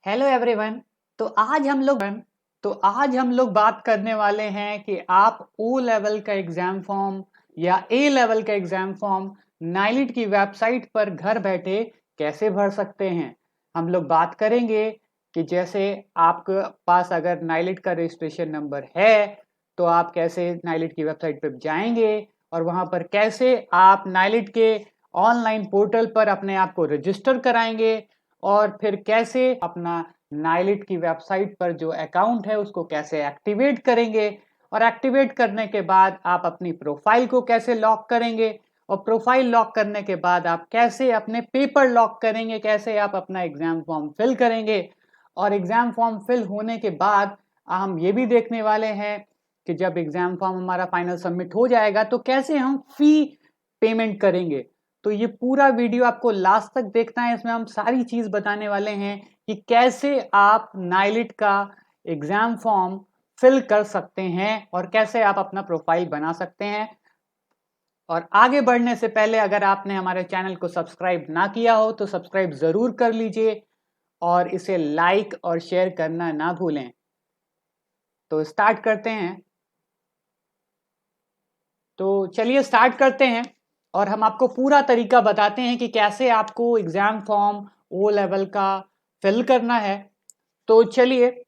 Hello everyone. तो आज हम लोग बात करने वाले हैं कि आप ओ लेवल का एग्जाम फॉर्म या ए लेवल का एग्जाम फॉर्म नाइलिट की वेबसाइट पर घर बैठे कैसे भर सकते हैं। हम लोग बात करेंगे कि जैसे आपके पास अगर नाइलिट का रजिस्ट्रेशन नंबर है तो आप कैसे नाइलिट की वेबसाइट पर जाएंगे और वहां पर कैसे आप नाइलिट के ऑनलाइन पोर्टल पर अपने आप को रजिस्टर कराएंगे और फिर कैसे अपना नाइलिट की वेबसाइट पर जो अकाउंट है उसको कैसे एक्टिवेट करेंगे और एक्टिवेट करने के बाद आप अपनी प्रोफाइल को कैसे लॉक करेंगे और प्रोफाइल लॉक करने के बाद आप कैसे अपने पेपर लॉक करेंगे, कैसे आप अपना एग्जाम फॉर्म फिल करेंगे और एग्जाम फॉर्म फिल होने के बाद हम ये भी देखने वाले हैं कि जब एग्जाम फॉर्म हमारा फाइनल सबमिट हो जाएगा तो कैसे हम फी पेमेंट करेंगे। तो ये पूरा वीडियो आपको लास्ट तक देखना है, इसमें हम सारी चीज बताने वाले हैं कि कैसे आप नाइलिट का एग्जाम फॉर्म फिल कर सकते हैं और कैसे आप अपना प्रोफाइल बना सकते हैं। और आगे बढ़ने से पहले अगर आपने हमारे चैनल को सब्सक्राइब ना किया हो तो सब्सक्राइब जरूर कर लीजिए और इसे लाइक और शेयर करना ना भूलें। तो स्टार्ट करते हैं। तो चलिए स्टार्ट करते हैं और हम आपको पूरा तरीका बताते हैं कि कैसे आपको एग्जाम फॉर्म ओ लेवल का फिल करना है। तो चलिए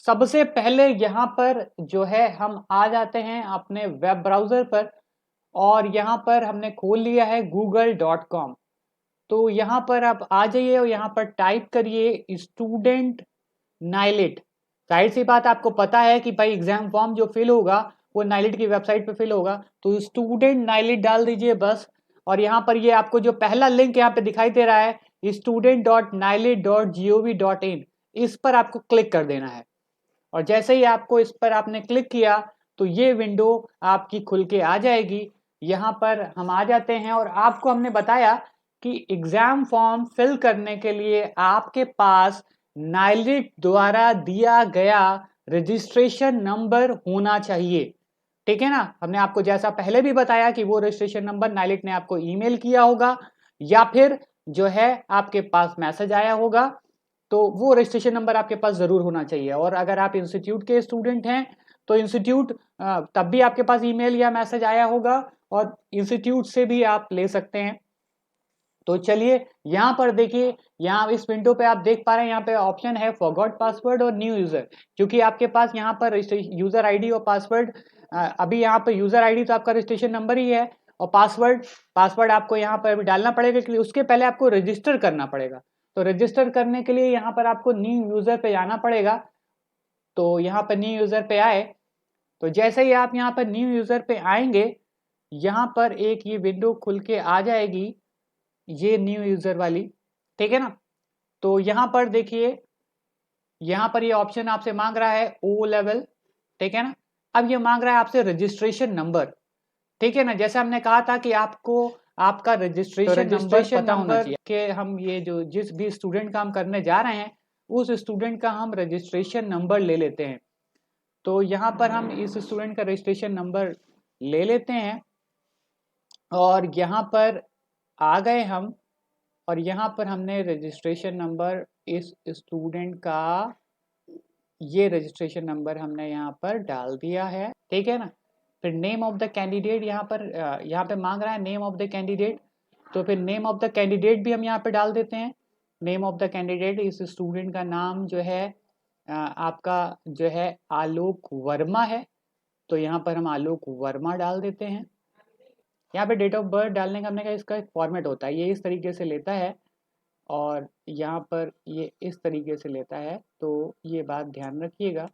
सबसे पहले यहाँ पर जो है हम आ जाते हैं अपने वेब ब्राउजर पर और यहाँ पर हमने खोल लिया है google.com। तो यहाँ पर आप आ जाइए और यहाँ पर टाइप करिए स्टूडेंट नाइलिट। जाहिर सी बात आपको पता है कि भाई एग्जाम फॉर्म जो फिल होगा वो नाइलिट की वेबसाइट पे फिल होगा, तो स्टूडेंट नाइलिट डाल दीजिए बस। और यहाँ पर ये आपको जो पहला लिंक यहाँ पे दिखाई दे रहा है student.nailit.gov.in, इस पर आपको क्लिक कर देना है। और जैसे ही आपको इस पर आपने क्लिक किया तो ये विंडो आपकी खुल के आ जाएगी। यहाँ पर हम आ जाते हैं और आपको हमने बताया कि एग्जाम फॉर्म फिल करने के लिए आपके पास नाइलिट द्वारा दिया गया रजिस्ट्रेशन नंबर होना चाहिए। ठीक है ना, हमने आपको जैसा पहले भी बताया कि वो रजिस्ट्रेशन नंबर नाइलिट ने आपको ईमेल किया होगा या फिर जो है आपके पास मैसेज आया होगा, तो वो रजिस्ट्रेशन नंबर आपके पास जरूर होना चाहिए। और अगर आप इंस्टीट्यूट के स्टूडेंट हैं तो इंस्टीट्यूट तब भी आपके पास ईमेल या मैसेज आया होगा और इंस्टीट्यूट से भी आप ले सकते हैं। तो चलिए यहाँ पर देखिए, यहाँ इस विंडो पे आप देख पा रहे हैं यहाँ पे ऑप्शन है फॉरगॉट पासवर्ड और न्यू यूजर। क्योंकि आपके पास यहाँ पर यूजर आईडी और पासवर्ड, अभी यहाँ पर यूजर आईडी तो आपका रजिस्ट्रेशन नंबर ही है और पासवर्ड पासवर्ड आपको यहाँ पर अभी डालना पड़ेगा, क्योंकि उसके पहले आपको रजिस्टर करना पड़ेगा। तो रजिस्टर करने के लिए यहाँ पर आपको न्यू यूजर पे जाना पड़ेगा। तो यहाँ पर न्यू यूजर पे आए तो जैसे ही आप यहाँ पर न्यू यूजर पे आएंगे यहाँ पर एक ये विंडो खुल के आ जाएगी, ये न्यू यूजर वाली। ठीक है ना, तो यहाँ पर देखिए यहाँ पर ये ऑप्शन आपसे मांग रहा है ओ लेवल। ठीक है ना, अब ये मांग रहा है आपसे रजिस्ट्रेशन नंबर। ठीक है ना, जैसे हमने कहा था कि आपको आपका रजिस्ट्रेशन नंबर पता होना चाहिए कि हम ये जो जिस भी स्टूडेंट का हम करने जा रहे हैं उस स्टूडेंट का हम रजिस्ट्रेशन नंबर ले लेते हैं। तो यहाँ पर हम इस स्टूडेंट का रजिस्ट्रेशन नंबर ले लेते हैं और यहाँ पर आ गए हम और यहाँ पर हमने रजिस्ट्रेशन नंबर इस स्टूडेंट का, ये रजिस्ट्रेशन नंबर हमने यहाँ पर डाल दिया है। ठीक है ना, फिर नेम ऑफ द कैंडिडेट यहाँ पे मांग रहा है नेम ऑफ द कैंडिडेट, तो फिर नेम ऑफ द कैंडिडेट भी हम यहाँ पे डाल देते हैं। नेम ऑफ द कैंडिडेट, इस स्टूडेंट का नाम जो है आपका जो है आलोक वर्मा है, तो यहाँ पर हम आलोक वर्मा डाल देते हैं। यहाँ पे डेट ऑफ बर्थ डालने का हमने कहा इसका एक फॉर्मेट होता है, ये इस तरीके से लेता है और यहाँ पर ये इस तरीके से लेता है, तो ये बात ध्यान रखिएगा।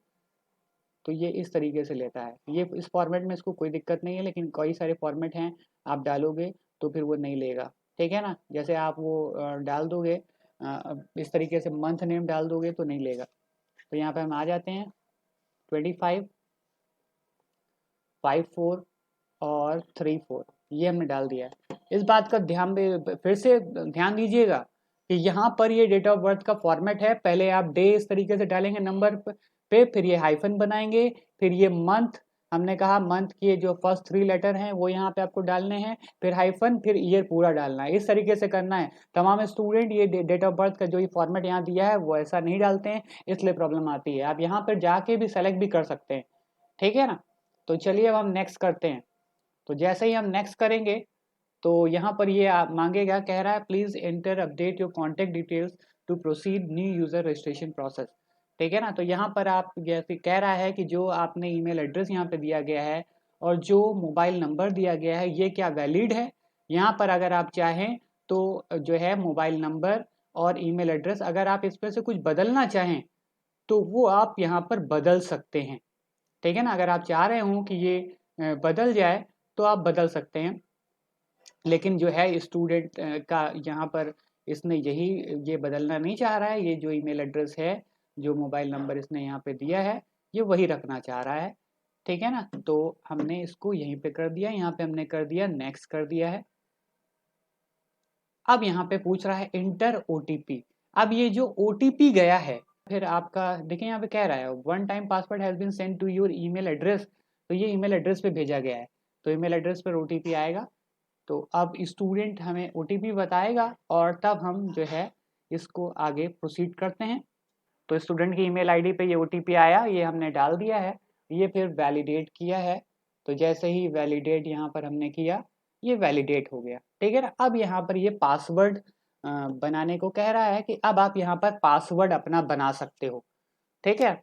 तो ये इस तरीके से लेता है, ये इस फॉर्मेट में इसको कोई दिक्कत नहीं है, लेकिन कई सारे फॉर्मेट हैं आप डालोगे तो फिर वो नहीं लेगा। ठीक है ना, जैसे आप वो डाल दोगे इस तरीके से मंथ नेम डाल दोगे तो नहीं लेगा। तो यहाँ पे हम आ जाते हैं 25, 54 और 34, ये हमने डाल दिया है। इस बात का ध्यान फिर से ध्यान दीजिएगा कि यहाँ पर ये डेट ऑफ बर्थ का फॉर्मेट है, पहले आप डे इस तरीके से डालेंगे नंबर पे, फिर ये हाइफन बनाएंगे, फिर ये मंथ, हमने कहा मंथ के जो फर्स्ट 3 लेटर हैं वो यहाँ पे आपको डालने हैं, फिर हाइफन, फिर ईयर पूरा डालना है। इस तरीके से करना है। तमाम स्टूडेंट ये डेट ऑफ बर्थ का जो ये फॉर्मेट यहाँ दिया है वो ऐसा नहीं डालते हैं, इसलिए प्रॉब्लम आती है। आप यहाँ पर जाके भी सेलेक्ट भी कर सकते हैं, ठीक है ना। तो चलिए अब हम नेक्स्ट करते हैं। तो जैसे ही हम नेक्स्ट करेंगे तो यहाँ पर ये आप मांगेगा, कह रहा है please enter update your contact details to proceed new user registration process, ठीक है ना। तो यहाँ पर आप जैसे कह रहा है कि जो आपने ईमेल एड्रेस यहाँ पे दिया गया है और जो मोबाइल नंबर दिया गया है ये क्या वैलिड है। यहाँ पर अगर आप चाहें तो जो है मोबाइल नंबर और ईमेल एड्रेस अगर आप इसमें से कुछ बदलना चाहें तो वो आप यहाँ पर बदल सकते हैं, ठीक है ना। अगर आप चाह रहे हो कि ये बदल जाए तो आप बदल सकते हैं, लेकिन जो है स्टूडेंट का यहाँ पर इसने यही ये बदलना नहीं चाह रहा है। ये जो ईमेल एड्रेस है, जो मोबाइल नंबर इसने यहाँ पे दिया है, ये वही रखना चाह रहा है, ठीक है ना। तो हमने इसको यहीं पे कर दिया, यहाँ पे हमने कर दिया, नेक्स्ट कर दिया है। अब यहाँ पे पूछ रहा है इंटर ओटीपी। अब ये जो ओटीपी गया है, फिर आपका देखिए यहाँ पे कह रहा है one time password has been send to your email address. तो ये ईमेल एड्रेस पे भेजा गया है, तो ईमेल एड्रेस पर ओटीपी आएगा। तो अब स्टूडेंट हमें ओटीपी बताएगा और तब हम जो है इसको आगे प्रोसीड करते हैं। तो स्टूडेंट की ईमेल आईडी पे ये ओटीपी आया, ये हमने डाल दिया है, ये फिर वैलिडेट किया है। तो जैसे ही वैलिडेट यहाँ पर हमने किया, ये वैलिडेट हो गया, ठीक है ना। अब यहाँ पर ये पासवर्ड बनाने को कह रहा है कि अब आप यहाँ पर पासवर्ड अपना बना सकते हो, ठीक है।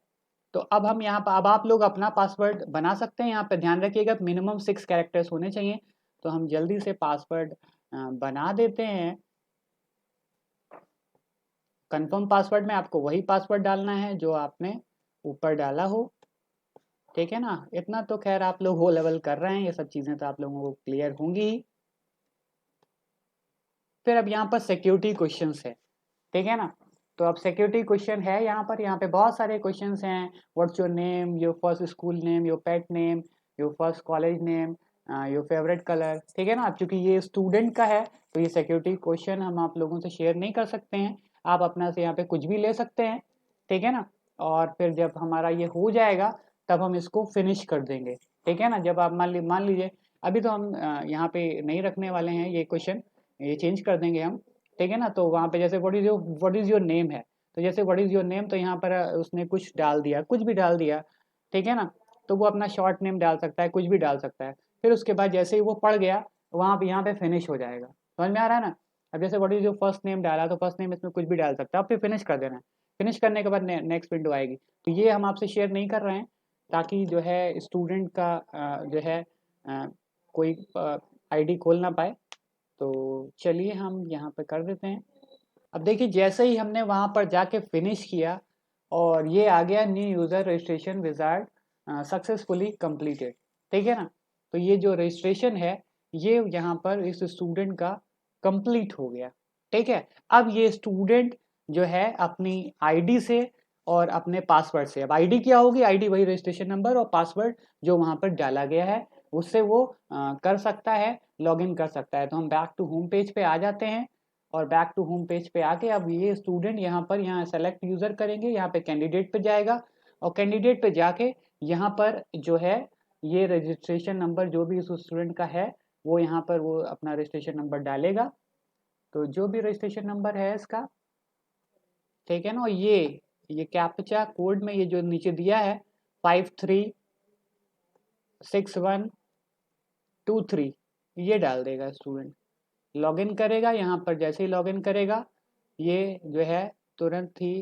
तो अब हम यहाँ पर, अब आप लोग अपना पासवर्ड बना सकते हैं। यहाँ पे ध्यान रखिएगा मिनिमम 6 कैरेक्टर्स होने चाहिए। तो हम जल्दी से पासवर्ड बना देते हैं। कंफर्म पासवर्ड में आपको वही पासवर्ड डालना है जो आपने ऊपर डाला हो, ठीक है ना। इतना तो खैर आप लोग हो लेवल कर रहे हैं, ये सब चीज़ें तो आप लोगों को क्लियर होंगी ही। फिर अब यहाँ पर सिक्योरिटी क्वेश्चंस है, ठीक है ना। तो अब सिक्योरिटी क्वेश्चन है यहाँ पे बहुत सारे क्वेश्चंस हैं। What's your name, your first school name, your pet name, your first college name, your favourite colour, ठीक है ना। अब चूंकि ये स्टूडेंट का है तो ये सिक्योरिटी क्वेश्चन हम आप लोगों से शेयर नहीं कर सकते हैं। आप अपना से यहाँ पे कुछ भी ले सकते हैं, ठीक है ना। और फिर जब हमारा ये हो जाएगा तब हम इसको फिनिश कर देंगे, ठीक है ना। जब आप मान लीजिए अभी तो हम यहाँ पे नहीं रखने वाले हैं ये क्वेश्चन, ये चेंज कर देंगे हम, ठीक है ना। तो वहाँ पे जैसे व्हाट इज योर नेम है, तो जैसे व्हाट इज योर नेम, तो यहाँ पर उसने कुछ डाल दिया, कुछ भी डाल दिया, ठीक है ना। तो वो अपना शॉर्ट नेम डाल सकता है, कुछ भी डाल सकता है। फिर उसके बाद जैसे ही वो पढ़ गया वहाँ पे यहाँ पे फिनिश हो जाएगा, समझ में आ रहा है ना। अब जैसे what is your first name डाला तो फर्स्ट नेम इसमें कुछ भी डाल सकता है, अब फिर फिनिश कर देना है। फिनिश करने के बाद नेक्स्ट विंडो आएगी। तो ये हम आपसे शेयर नहीं कर रहे हैं ताकि जो है स्टूडेंट का जो है कोई आईडी खोल ना पाए। तो चलिए हम यहाँ पे कर देते हैं। अब देखिए जैसे ही हमने वहाँ पर जाके फिनिश किया और ये आ गया new user registration wizard successfully completed, ठीक है ना। तो ये जो रजिस्ट्रेशन है ये यहाँ पर इस स्टूडेंट का कंप्लीट हो गया, ठीक है। अब ये स्टूडेंट जो है अपनी आईडी से और अपने पासवर्ड से, अब आईडी क्या होगी, आईडी वही रजिस्ट्रेशन नंबर और पासवर्ड जो वहाँ पर डाला गया है उससे वो कर सकता है, लॉगिन कर सकता है। तो हम बैक टू होम पेज पे आ जाते हैं और बैक टू होम पेज पे आके अब ये स्टूडेंट यहाँ पर यहाँ सेलेक्ट यूज़र करेंगे, यहाँ पे कैंडिडेट पे जाएगा और कैंडिडेट पे जाके यहाँ पर जो है ये रजिस्ट्रेशन नंबर जो भी इस स्टूडेंट का है वो यहाँ पर वो अपना रजिस्ट्रेशन नंबर डालेगा। तो जो भी रजिस्ट्रेशन नंबर है इसका, ठीक है ना। ये कैप्चा कोड में ये जो नीचे दिया है 536123 ये डाल देगा स्टूडेंट, लॉगिन करेगा। यहाँ पर जैसे ही लॉगिन करेगा ये जो है तुरंत ही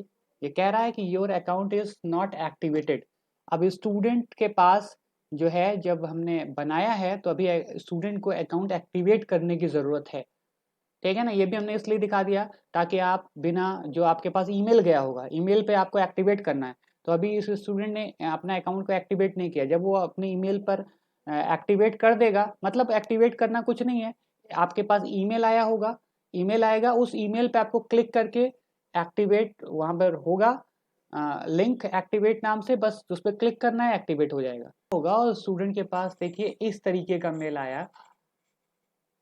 ये कह रहा है कि your account is not activated. अब स्टूडेंट के पास जो है जब हमने बनाया है तो अभी स्टूडेंट को अकाउंट एक्टिवेट करने की ज़रूरत है, ठीक है ना। ये भी हमने इसलिए दिखा दिया ताकि आप बिना जो आपके पास ईमेल गया होगा, ईमेल पे आपको एक्टिवेट करना है। तो अभी इस स्टूडेंट ने अपना अकाउंट को एक्टिवेट नहीं किया, जब वो अपने ईमेल पर एक्टिवेट कर देगा, मतलब एक्टिवेट करना कुछ नहीं है, आपके पास ईमेल आया होगा, ईमेल आएगा, उस ईमेल पे आपको क्लिक करके एक्टिवेट वहाँ पर होगा लिंक एक्टिवेट नाम से, बस उस पर क्लिक करना है, एक्टिवेट हो जाएगा होगा। और स्टूडेंट के पास देखिए इस तरीके का मेल आया,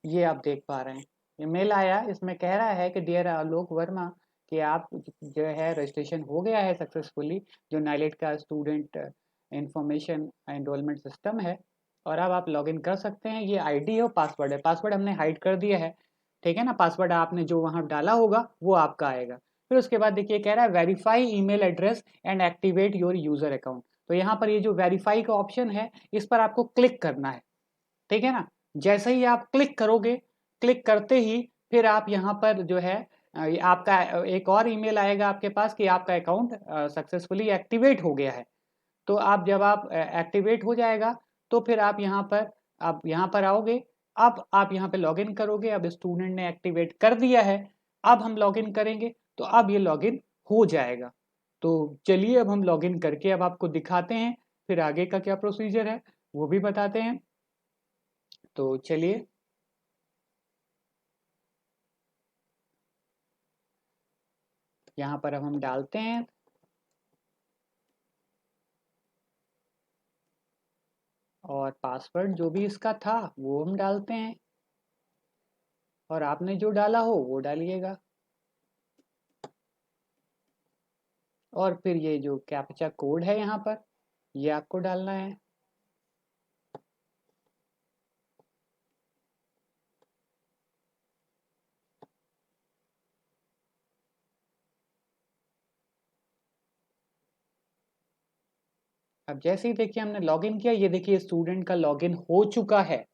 ये आप देख पा रहे हैं। ये मेल आया, इसमें कह रहा है कि डियर आलोक वर्मा कि आप जो है रजिस्ट्रेशन हो गया है सक्सेसफुली, जो नाइलेट का स्टूडेंट इंफॉर्मेशन एनरोलमेंट सिस्टम है और अब आप लॉगिन कर सकते हैं। ये आईडी है और पासवर्ड है, पासवर्ड हमने हाइड कर दिया है, ठीक है ना। पासवर्ड आपने जो वहाँ डाला होगा वो आपका आएगा। फिर उसके बाद देखिए कह रहा है verify email address and activate your user account. तो यहाँ पर ये जो वेरीफाई का ऑप्शन है इस पर आपको क्लिक करना है, ठीक है ना। जैसे ही आप क्लिक करोगे, क्लिक करते ही फिर आप यहाँ पर जो है आपका एक और ईमेल आएगा आपके पास कि आपका अकाउंट सक्सेसफुली एक्टिवेट हो गया है। तो आप जब आप एक्टिवेट हो जाएगा तो फिर आप यहाँ पर आओगे। अब आप यहाँ पे लॉगिन करोगे। अब स्टूडेंट ने एक्टिवेट कर दिया है, अब हम लॉगिन करेंगे तो अब ये लॉगिन हो जाएगा। तो चलिए अब हम लॉगिन करके अब आपको दिखाते हैं, फिर आगे का क्या प्रोसीजर है वो भी बताते हैं। तो चलिए यहाँ पर अब हम डालते हैं और पासवर्ड जो भी इसका था वो हम डालते हैं और आपने जो डाला हो वो डालिएगा। और फिर ये जो कैप्चा कोड है यहाँ पर ये आपको डालना है। अब जैसे ही देखिए हमने लॉगिन किया, ये देखिए स्टूडेंट का लॉगिन हो चुका है।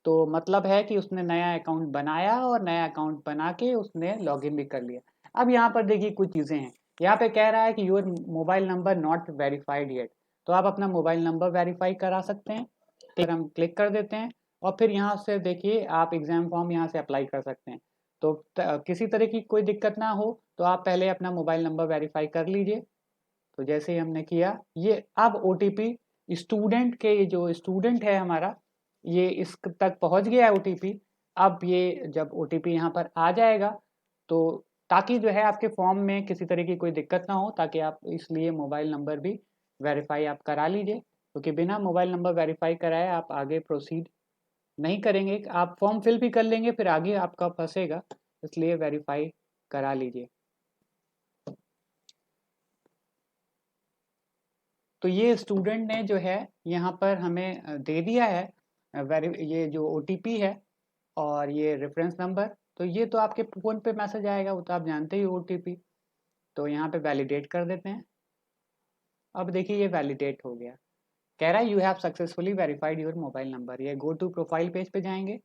तो मतलब है कि उसने नया अकाउंट बनाया और नया अकाउंट बना के उसने लॉगिन भी कर लिया। अब यहाँ पर देखिए कुछ चीज़ें हैं। यहाँ पे कह रहा है कि your mobile number not verified yet. तो आप अपना मोबाइल नंबर वेरीफाई करा सकते हैं। फिर हम क्लिक कर देते हैं और फिर यहाँ से देखिए आप एग्जाम फॉर्म यहाँ से अप्लाई कर सकते हैं। तो किसी तरह की कोई दिक्कत ना हो तो आप पहले अपना मोबाइल नंबर वेरीफाई कर लीजिए। तो जैसे ही हमने किया, ये अब ओटीपी स्टूडेंट के, जो स्टूडेंट है हमारा, ये इस तक पहुंच गया है ओटीपी। अब ये जब ओटीपी यहाँ पर आ जाएगा तो ताकि जो है आपके फॉर्म में किसी तरह की कोई दिक्कत ना हो, ताकि आप इसलिए मोबाइल नंबर भी वेरीफाई आप करा लीजिए, क्योंकि बिना मोबाइल नंबर वेरीफाई कराए आप आगे प्रोसीड नहीं करेंगे। आप फॉर्म फिल भी कर लेंगे फिर आगे आपका फंसेगा, इसलिए वेरीफाई करा लीजिए। तो ये स्टूडेंट ने जो है यहाँ पर हमें दे दिया है ये जो ओटीपी है और ये रेफरेंस नंबर। तो ये तो आपके फ़ोन पे मैसेज आएगा, वो तो आप जानते ही ओटीपी। तो यहाँ पे वैलिडेट कर देते हैं। अब देखिए ये वैलिडेट हो गया। कह रहा है you have successfully verified your mobile number. ये गो टू प्रोफाइल पेज पे जाएंगे।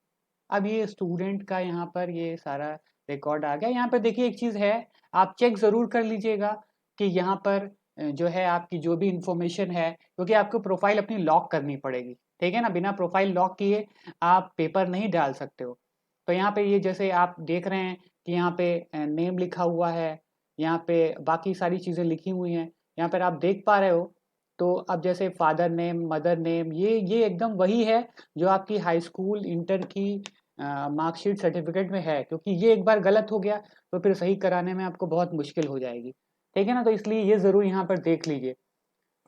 अब ये स्टूडेंट का यहाँ पर ये सारा रिकॉर्ड आ गया। यहाँ पर देखिए एक चीज़ है, आप चेक ज़रूर कर लीजिएगा कि यहाँ पर जो है आपकी जो भी इंफॉर्मेशन है, क्योंकि आपको प्रोफाइल अपनी लॉक करनी पड़ेगी, ठीक है ना। बिना प्रोफाइल लॉक किए आप पेपर नहीं डाल सकते हो। तो यहाँ पे ये जैसे आप देख रहे हैं कि यहाँ पे नेम लिखा हुआ है, यहाँ पे बाकी सारी चीज़ें लिखी हुई हैं, यहाँ पर आप देख पा रहे हो। तो अब जैसे फादर नेम, मदर नेम, ये एकदम वही है जो आपकी हाई स्कूल इंटर की मार्कशीट सर्टिफिकेट में है। क्योंकि ये एक बार गलत हो गया तो फिर सही कराने में आपको बहुत मुश्किल हो जाएगी, ठीक है ना। तो इसलिए ये ज़रूर यहाँ पर देख लीजिए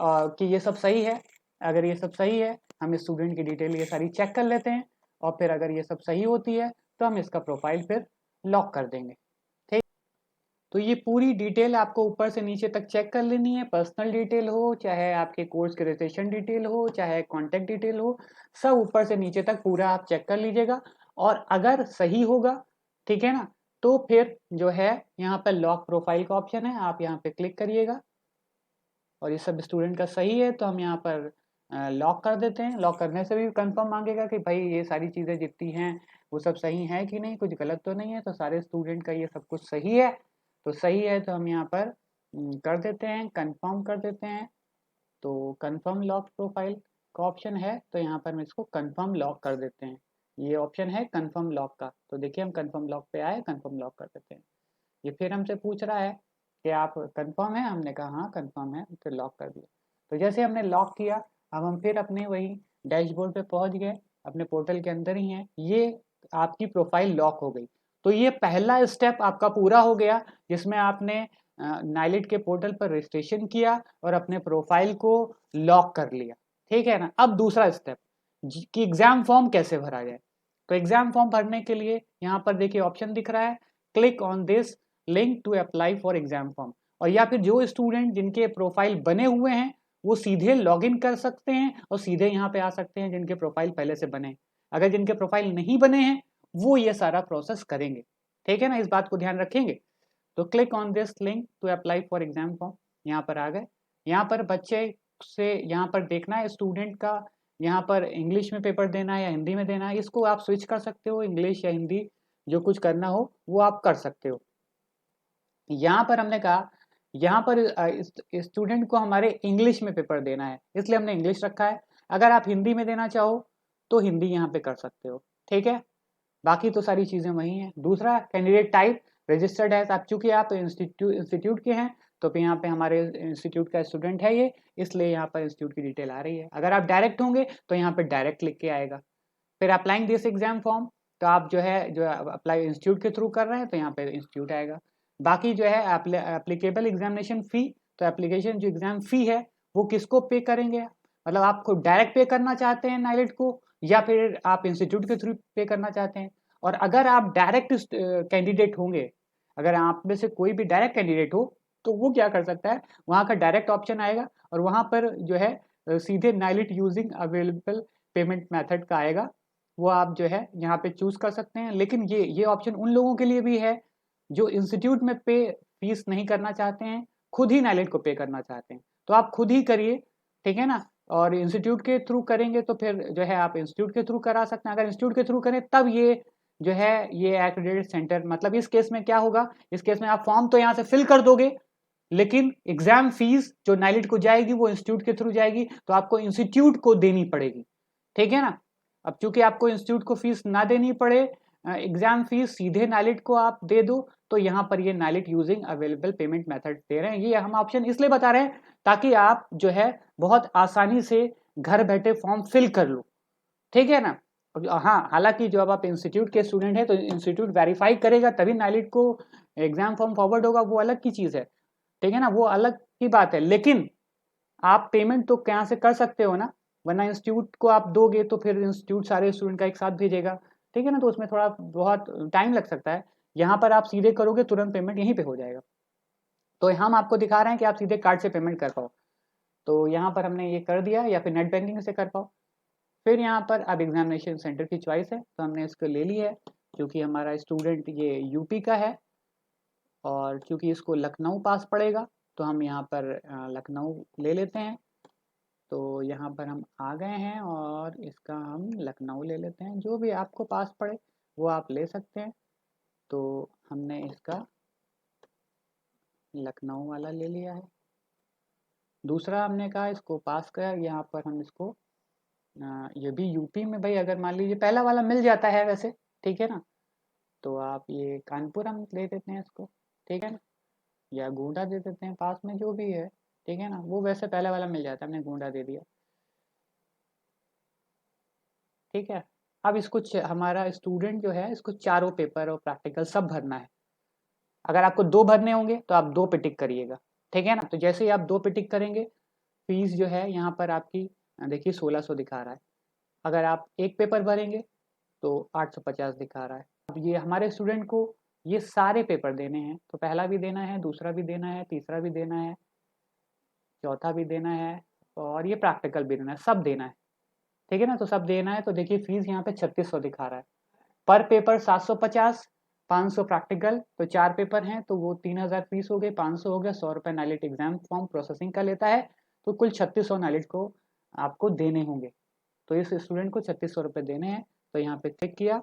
कि ये सब सही है। अगर ये सब सही है, हम स्टूडेंट की डिटेल ये सारी चेक कर लेते हैं और फिर अगर ये सब सही होती है तो हम इसका प्रोफाइल फिर लॉक कर देंगे, ठीक। तो ये पूरी डिटेल आपको ऊपर से नीचे तक चेक कर लेनी है। पर्सनल डिटेल हो, चाहे आपके कोर्स के रजिस्ट्रेशन डिटेल हो, चाहे कॉन्टैक्ट डिटेल हो, सब ऊपर से नीचे तक पूरा आप चेक कर लीजिएगा। और अगर सही होगा, ठीक है ना, तो फिर जो है यहाँ पर लॉक प्रोफाइल का ऑप्शन है, आप यहाँ पे क्लिक करिएगा और ये सब स्टूडेंट का सही है तो हम यहाँ पर लॉक कर देते हैं। लॉक करने से भी कंफर्म मांगेगा कि भाई ये सारी चीज़ें जितनी हैं वो सब सही हैं कि नहीं, कुछ गलत तो नहीं है। तो सारे स्टूडेंट का ये सब कुछ सही है, तो सही है तो हम यहाँ पर कर देते हैं, कंफर्म कर देते हैं। तो कंफर्म लॉक प्रोफाइल का ऑप्शन है, तो यहाँ पर हम इसको कंफर्म लॉक कर देते हैं। ये ऑप्शन है कंफर्म लॉक का। तो देखिए हम कंफर्म लॉक पे आए, कंफर्म लॉक कर देते हैं। ये फिर हमसे पूछ रहा है कि आप कंफर्म है, हमने कहा हाँ कंफर्म है, फिर लॉक कर दिया। तो जैसे हमने लॉक किया, अब हम फिर अपने वही डैशबोर्ड पे पहुंच गए, अपने पोर्टल के अंदर ही हैं। ये आपकी प्रोफाइल लॉक हो गई। तो ये पहला स्टेप आपका पूरा हो गया, जिसमें आपने नाइलिट के पोर्टल पर रजिस्ट्रेशन किया और अपने प्रोफाइल को लॉक कर लिया, ठीक है ना। अब दूसरा स्टेप कि एग्जाम फॉर्म कैसे भरा जाए। तो एग्जाम फॉर्म भरने के लिए यहाँ पर देखिए ऑप्शन दिख रहा है, click on this link to apply for exam form. और या फिर जो स्टूडेंट जिनके प्रोफाइल बने हुए हैं वो सीधे लॉगिन कर सकते हैं और सीधे यहाँ पे आ सकते हैं जिनके प्रोफाइल पहले से बने। अगर जिनके प्रोफाइल नहीं बने हैं वो ये सारा प्रोसेस करेंगे, ठीक है ना, इस बात को ध्यान रखेंगे। तो click on this link to apply for exam form. यहाँ पर आ गए, यहाँ पर बच्चे से यहाँ पर देखना है स्टूडेंट का, यहाँ पर इंग्लिश में पेपर देना है या हिंदी में देना है, इसको आप स्विच कर सकते हो, इंग्लिश या हिंदी जो कुछ करना हो वो आप कर सकते हो। यहाँ पर हमने कहा यहाँ पर स्टूडेंट को हमारे इंग्लिश में पेपर देना है, इसलिए हमने इंग्लिश रखा है। अगर आप हिंदी में देना चाहो तो हिंदी यहाँ पे कर सकते हो, ठीक है। बाकी तो सारी चीज़ें वही हैं। दूसरा, कैंडिडेट टाइप रजिस्टर्ड है, आप चूंकि आप इंस्टीट्यूट के हैं तो यहाँ पे हमारे इंस्टीट्यूट का स्टूडेंट है ये, इसलिए यहाँ पर इंस्टीट्यूट की डिटेल आ रही है। अगर आप डायरेक्ट होंगे तो यहाँ पे डायरेक्ट लिख के आएगा। फिर अप्लाइंग दिस एग्जाम फॉर्म, तो आप जो अप्लाई इंस्टीट्यूट के थ्रू कर रहे हैं तो यहाँ पे इंस्टीट्यूट आएगा। बाकी जो है एप्लीकेबल एग्जामिनेशन फी, तो एप्लीकेशन जो एग्जाम फी है वो किसको पे करेंगे, मतलब आपको डायरेक्ट पे करना चाहते हैं नाइलेट को या फिर आप इंस्टीट्यूट के थ्रू पे करना चाहते हैं। और अगर आप डायरेक्ट कैंडिडेट होंगे, अगर आप में से कोई भी डायरेक्ट कैंडिडेट हो तो वो क्या कर सकता है, वहाँ का डायरेक्ट ऑप्शन आएगा और वहाँ पर जो है सीधे NIELIT using available payment method का आएगा, वो आप जो है यहाँ पे चूज कर सकते हैं। लेकिन ये ऑप्शन उन लोगों के लिए भी है जो इंस्टीट्यूट में पे फीस नहीं करना चाहते हैं, खुद ही नाइलेट को पे करना चाहते हैं, तो आप खुद ही करिए, ठीक है ना। और इंस्टीट्यूट के थ्रू करेंगे तो फिर जो है आप इंस्टीट्यूट के थ्रू करा सकते हैं। अगर इंस्टीट्यूट के थ्रू करें तब ये जो है ये एक्रेडिटेड सेंटर, मतलब इस केस में क्या होगा, इस केस में आप फॉर्म तो यहाँ से फिल कर दोगे लेकिन एग्जाम फीस जो नाइलेट को जाएगी वो इंस्टीट्यूट के थ्रू जाएगी, तो आपको इंस्टीट्यूट को देनी पड़ेगी, ठीक है ना। अब चूंकि आपको इंस्टीट्यूट को फीस ना देनी पड़े, एग्जाम फीस सीधे नाइलेट को आप दे दो, तो यहाँ पर ये नाइलेट यूजिंग अवेलेबल पेमेंट मेथड दे रहे हैं। ये हम ऑप्शन इसलिए बता रहे हैं ताकि आप जो है बहुत आसानी से घर बैठे फॉर्म फिल कर लो, ठीक है ना। हाँ, हालांकि जो अब आप इंस्टीट्यूट के स्टूडेंट हैं तो इंस्टीट्यूट वेरीफाई करेगा तभी नाइलेट को एग्जाम फॉर्म फॉरवर्ड होगा, वो अलग की चीज़ है, ठीक है ना, वो अलग की बात है। लेकिन आप पेमेंट तो कहाँ से कर सकते हो ना, वरना इंस्टीट्यूट को आप दोगे तो फिर इंस्टीट्यूट सारे स्टूडेंट का एक साथ भेजेगा, ठीक है ना, तो उसमें थोड़ा बहुत टाइम लग सकता है। यहाँ पर आप सीधे करोगे तुरंत पेमेंट यहीं पे हो जाएगा। तो हम आपको दिखा रहे हैं कि आप सीधे कार्ड से पेमेंट कर पाओ, तो यहाँ पर हमने ये कर दिया, या फिर नेट बैंकिंग से कर पाओ। फिर यहाँ पर अब एग्जामिनेशन सेंटर की चॉइस है, तो हमने इसको ले ली है क्योंकि हमारा स्टूडेंट ये यूपी का है और क्योंकि इसको लखनऊ पास पड़ेगा तो हम यहाँ पर लखनऊ ले लेते हैं। तो यहाँ पर हम आ गए हैं और इसका हम लखनऊ ले लेते हैं, जो भी आपको पास पड़े वो आप ले सकते हैं। तो हमने इसका लखनऊ वाला ले लिया है। दूसरा हमने कहा इसको पास कर, यहाँ पर हम इसको ये भी यूपी में, भाई अगर मान लीजिए पहला वाला मिल जाता है वैसे, ठीक है ना, तो आप ये कानपुर हम ले देते हैं इसको, ठीक है ना, या गोंडा दे देते हैं, पास में जो भी है, ठीक है ना, वो वैसे पहला वाला मिल जाता है, हमने गोंडा दे दिया, ठीक है। अब इसको हमारा स्टूडेंट जो है इसको चारों पेपर और प्रैक्टिकल सब भरना है। अगर आपको 2 भरने होंगे तो आप 2 पे टिक करिएगा, ठीक है ना। तो जैसे ही आप 2 पे टिक करेंगे, फीस जो है यहाँ पर आपकी देखिए 1600 दिखा रहा है। अगर आप एक पेपर भरेंगे तो 850 दिखा रहा है। अब ये हमारे स्टूडेंट को ये सारे पेपर देने हैं, तो पहला भी देना है, दूसरा भी देना है, तीसरा भी देना है, चौथा भी देना है और ये प्रैक्टिकल भी देना है, सब देना है, ठीक है ना। तो सब देना है, तो देखिए फीस यहाँ पे 3600 दिखा रहा है। पर पेपर 750, 500 प्रैक्टिकल, तो 4 पेपर हैं तो वो 3000 फीस हो गई, 500 हो गया, 100 रुपये नाइलेट एग्जाम फॉर्म प्रोसेसिंग का लेता है, तो कुल 3600 नाइलेट को आपको देने होंगे। तो इस स्टूडेंट को 3600 रुपये देने हैं, तो यहाँ पे टिक किया।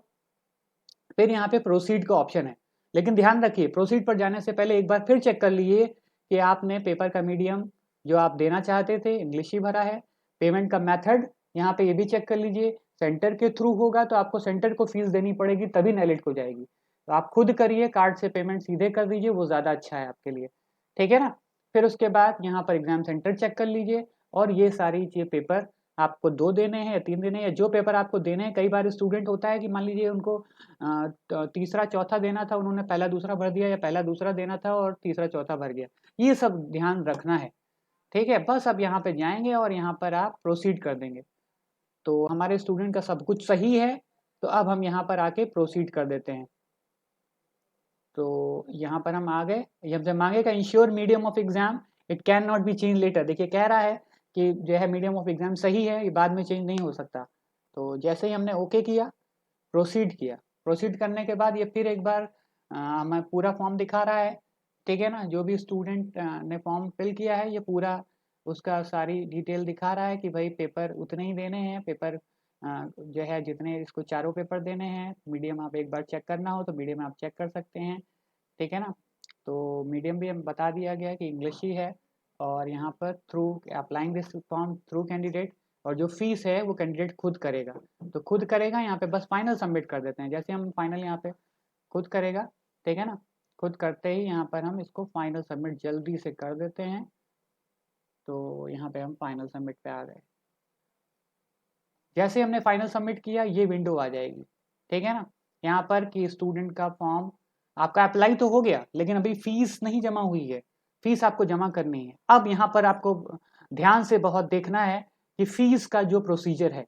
फिर यहाँ पे प्रोसीड का ऑप्शन है, लेकिन ध्यान रखिए प्रोसीड पर जाने से पहले एक बार फिर चेक कर लीजिए कि आपने पेपर का मीडियम जो आप देना चाहते थे इंग्लिश ही भरा है। पेमेंट का मेथड यहाँ पे ये भी चेक कर लीजिए, सेंटर के थ्रू होगा तो आपको सेंटर को फीस देनी पड़ेगी तभी नाइलेट को जाएगी, तो आप खुद करिए, कार्ड से पेमेंट सीधे कर दीजिए, वो ज़्यादा अच्छा है आपके लिए, ठीक है ना। फिर उसके बाद यहाँ पर एग्जाम सेंटर चेक कर लीजिए और ये सारी चीज़ पेपर आपको 2 देने हैं या 3 देने हैं, या जो पेपर आपको देने हैं। कई बार स्टूडेंट होता है कि मान लीजिए उनको तीसरा चौथा देना था, उन्होंने पहला दूसरा भर दिया, या पहला दूसरा देना था और तीसरा चौथा भर गया, ये सब ध्यान रखना है, ठीक है। बस अब यहाँ पे जाएंगे और यहाँ पर आप प्रोसीड कर देंगे, तो हमारे स्टूडेंट का सब कुछ सही है, तो अब हम यहाँ पर आके प्रोसीड कर देते हैं। तो यहाँ पर हम आ गए, जब मांगेगा ensure medium of exam it can not be change later, देखिए कह रहा है कि जो है मीडियम ऑफ एग्जाम सही है, ये बाद में चेंज नहीं हो सकता। तो जैसे ही हमने ओके किया, प्रोसीड किया, प्रोसीड करने के बाद ये फिर एक बार हमें पूरा फॉर्म दिखा रहा है, ठीक है ना। जो भी स्टूडेंट ने फॉर्म फिल किया है ये पूरा उसका सारी डिटेल दिखा रहा है कि भाई पेपर उतने ही देने हैं, पेपर जो है जितने इसको चारों पेपर देने हैं। मीडियम आप एक बार चेक करना हो तो मीडियम आप चेक कर सकते हैं, ठीक है ना। तो मीडियम भी हम बता दिया गया कि इंग्लिश ही है। और यहाँ पर through applying this form through candidate, और जो फीस है वो कैंडिडेट खुद करेगा। तो खुद करेगा, यहाँ पे बस फाइनल सबमिट कर देते हैं। जैसे हम फाइनल यहाँ पे खुद करेगा, ठीक है ना। खुद करते ही यहाँ पर हम इसको फाइनल सबमिट जल्दी से कर देते हैं। तो यहाँ पे हम फाइनल सबमिट पे आ गए। जैसे हमने फाइनल सबमिट किया ये विंडो आ जाएगी, ठीक है ना। यहाँ पर कि स्टूडेंट का फॉर्म आपका अप्लाई तो हो गया, लेकिन अभी फीस नहीं जमा हुई है, फीस आपको जमा करनी है। अब यहाँ पर आपको ध्यान से बहुत देखना है कि फीस का जो प्रोसीजर है,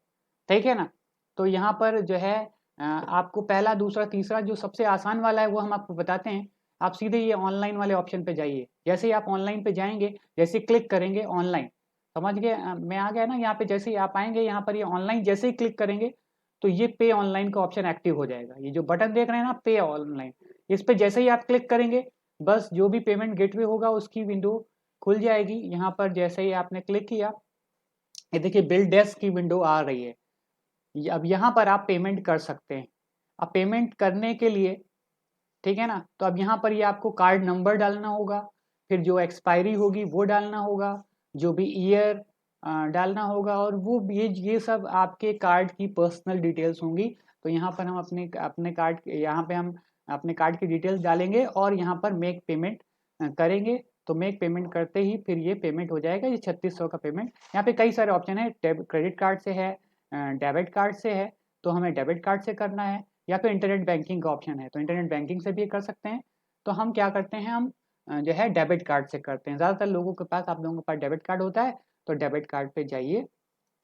ठीक है ना। तो यहाँ पर जो है आपको पहला दूसरा तीसरा जो सबसे आसान वाला है वो हम आपको बताते हैं। आप सीधे ये ऑनलाइन वाले ऑप्शन पे जाइए। जैसे ही आप ऑनलाइन पे जाएंगे, जैसे क्लिक करेंगे ऑनलाइन, समझ गए, मैं आ गया ना। यहाँ पे जैसे ही आप आएंगे, यहाँ पर ये ऑनलाइन जैसे ही क्लिक करेंगे तो ये पे ऑनलाइन का ऑप्शन एक्टिव हो जाएगा। ये जो बटन देख रहे हैं ना, पे ऑनलाइन, इस पे जैसे ही आप क्लिक करेंगे बस जो भी पेमेंट गेटवे होगा उसकी विंडो खुल जाएगी। यहाँ पर जैसे ही आपने क्लिक किया, ये देखिए बिल डेस्क की विंडो आ रही है। अब यहाँ पर आप पेमेंट कर सकते हैं। अब पेमेंट करने के लिए, ठीक है ना, तो अब यहाँ पर ये आपको कार्ड नंबर डालना होगा, फिर जो एक्सपायरी होगी वो डालना होगा, जो भी ईयर डालना होगा, और वो ये सब आपके कार्ड की पर्सनल डिटेल्स होंगी। तो यहाँ पर हम अपने अपने कार्ड, यहाँ पे हम अपने कार्ड की डिटेल्स डालेंगे और यहाँ पर मेक पेमेंट करेंगे। तो मेक पेमेंट करते ही फिर ये पेमेंट हो जाएगा, ये 3600 का पेमेंट। यहाँ पे कई सारे ऑप्शन है, क्रेडिट कार्ड से है, डेबिट कार्ड से है, तो हमें डेबिट कार्ड से करना है, या फिर इंटरनेट बैंकिंग का ऑप्शन है तो इंटरनेट बैंकिंग से भी कर सकते हैं। तो हम क्या करते हैं, हम जो है डेबिट कार्ड से करते हैं। ज़्यादातर लोगों के पास, आप लोगों के पास डेबिट कार्ड होता है तो डेबिट कार्ड पे जाइए,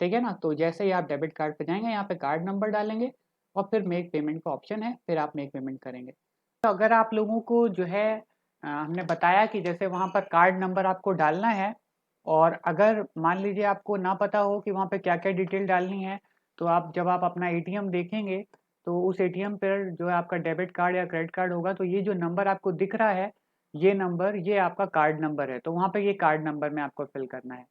ठीक है ना। तो जैसे ही आप डेबिट कार्ड पे जाएंगे, यहाँ पे कार्ड नंबर डालेंगे और फिर मेक पेमेंट का ऑप्शन है, फिर आप मेक पेमेंट करेंगे। तो अगर आप लोगों को जो है हमने बताया कि जैसे वहाँ पर कार्ड नंबर आपको डालना है, और अगर मान लीजिए आपको ना पता हो कि वहाँ पे क्या क्या डिटेल डालनी है, तो आप जब आप अपना एटीएम देखेंगे तो उस एटीएम पर जो है आपका डेबिट कार्ड या क्रेडिट कार्ड होगा, तो ये जो नंबर आपको दिख रहा है, ये नंबर ये आपका कार्ड नंबर है। तो वहाँ पे ये कार्ड नंबर में आपको फिल करना है।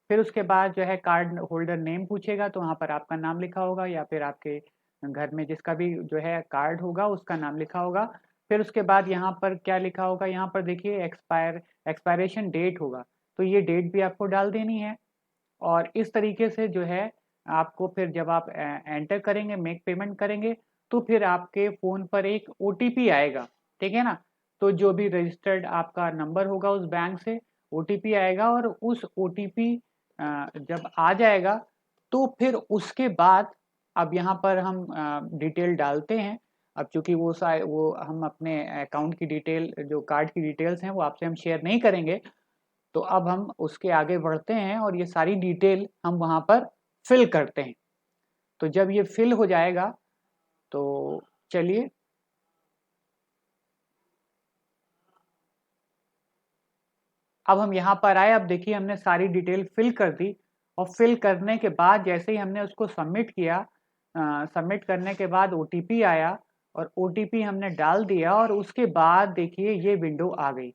फिर उसके बाद जो है कार्ड होल्डर नेम पूछेगा, तो वहाँ पर आपका नाम लिखा होगा, या फिर आपके घर में जिसका भी जो है कार्ड होगा उसका नाम लिखा होगा। फिर उसके बाद यहाँ पर क्या लिखा होगा, यहाँ पर देखिए एक्सपायरेशन डेट होगा, तो ये डेट भी आपको डाल देनी है। और इस तरीके से जो है आपको फिर जब आप एंटर करेंगे, मेक पेमेंट करेंगे, तो फिर आपके फ़ोन पर एक ओटीपी आएगा, ठीक है ना। तो जो भी रजिस्टर्ड आपका नंबर होगा उस बैंक से ओटीपी आएगा, और उस ओटीपी जब आ जाएगा तो फिर उसके बाद अब यहाँ पर हम डिटेल डालते हैं। अब चूंकि वो हम अपने अकाउंट की डिटेल, जो कार्ड की डिटेल्स हैं वो आपसे हम शेयर नहीं करेंगे, तो अब हम उसके आगे बढ़ते हैं और ये सारी डिटेल हम वहाँ पर फिल करते हैं। तो जब ये फिल हो जाएगा तो चलिए, अब हम यहाँ पर आए। अब देखिए हमने सारी डिटेल फिल कर दी, और फिल करने के बाद जैसे ही हमने उसको सबमिट किया, सबमिट करने के बाद ओटीपी आया, और ओटीपी हमने डाल दिया, और उसके बाद देखिए ये विंडो आ गई।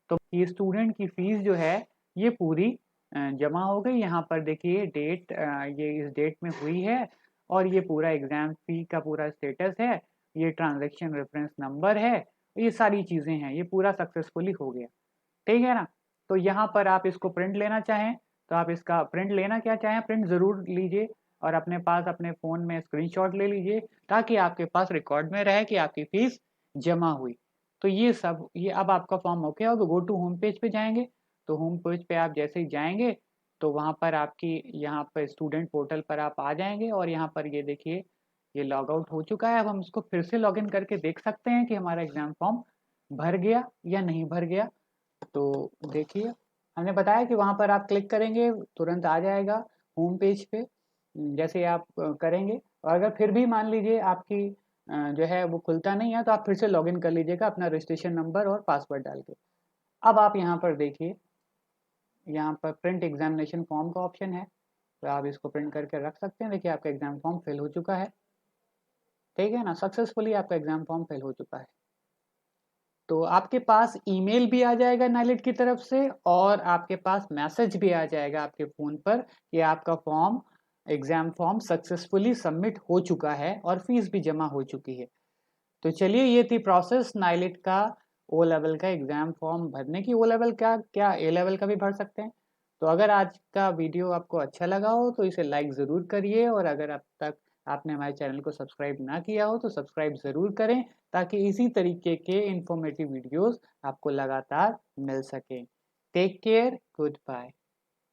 तो ये स्टूडेंट की फीस जो है ये पूरी जमा हो गई। यहाँ पर देखिए डेट, ये इस डेट में हुई है, और ये पूरा एग्जाम फी का पूरा स्टेटस है, ये ट्रांजैक्शन रेफरेंस नंबर है, ये सारी चीज़ें हैं, ये पूरा सक्सेसफुली हो गया, ठीक है ना। तो यहाँ पर आप इसको प्रिंट लेना चाहें तो आप इसका प्रिंट लेना क्या चाहें, प्रिंट ज़रूर लीजिए, और अपने पास अपने फ़ोन में स्क्रीनशॉट ले लीजिए, ताकि आपके पास रिकॉर्ड में रहे कि आपकी फ़ीस जमा हुई। तो ये सब, ये अब आपका फॉर्म ओके होगा। गो टू होम पेज पे जाएंगे, तो होम पेज पे आप जैसे ही जाएंगे तो वहाँ पर आपकी, यहाँ पर स्टूडेंट पोर्टल पर आप आ जाएंगे, और यहाँ पर ये देखिए ये लॉग आउट हो चुका है। अब हम इसको फिर से लॉगिन करके देख सकते हैं कि हमारा एग्ज़ाम फॉर्म भर गया या नहीं भर गया। तो देखिए हमने बताया कि वहाँ पर आप क्लिक करेंगे तुरंत आ जाएगा होम पेज पे। जैसे आप करेंगे, और अगर फिर भी मान लीजिए आपकी जो है वो खुलता नहीं है, तो आप फिर से लॉगिन कर लीजिएगा अपना रजिस्ट्रेशन नंबर और पासवर्ड डाल के। अब आप यहाँ पर देखिए यहाँ पर प्रिंट एग्जामिनेशन फॉर्म का ऑप्शन है, तो आप इसको प्रिंट करके रख सकते हैं। देखिए आपका एग्जाम फॉर्म फिल हो चुका है, ठीक है ना, सक्सेसफुली आपका एग्जाम फॉर्म फिल हो चुका है। तो आपके पास ईमेल भी आ जाएगा नाइलेट की तरफ से, और आपके पास मैसेज भी आ जाएगा आपके फ़ोन पर कि आपका form, exam form successfully submit हो चुका है और फीस भी जमा हो चुकी है। तो चलिए, ये थी प्रोसेस नाइलेट का ओ लेवल का एग्ज़ाम फॉर्म भरने की। ओ लेवल का क्या, ए लेवल का भी भर सकते हैं। तो अगर आज का वीडियो आपको अच्छा लगा हो तो इसे लाइक ज़रूर करिए, और अगर अब तक आपने हमारे चैनल को सब्सक्राइब ना किया हो तो सब्सक्राइब ज़रूर करें, ताकि इसी तरीके के इन्फॉर्मेटिव वीडियोस आपको लगातार मिल सकें। Take care, good bye.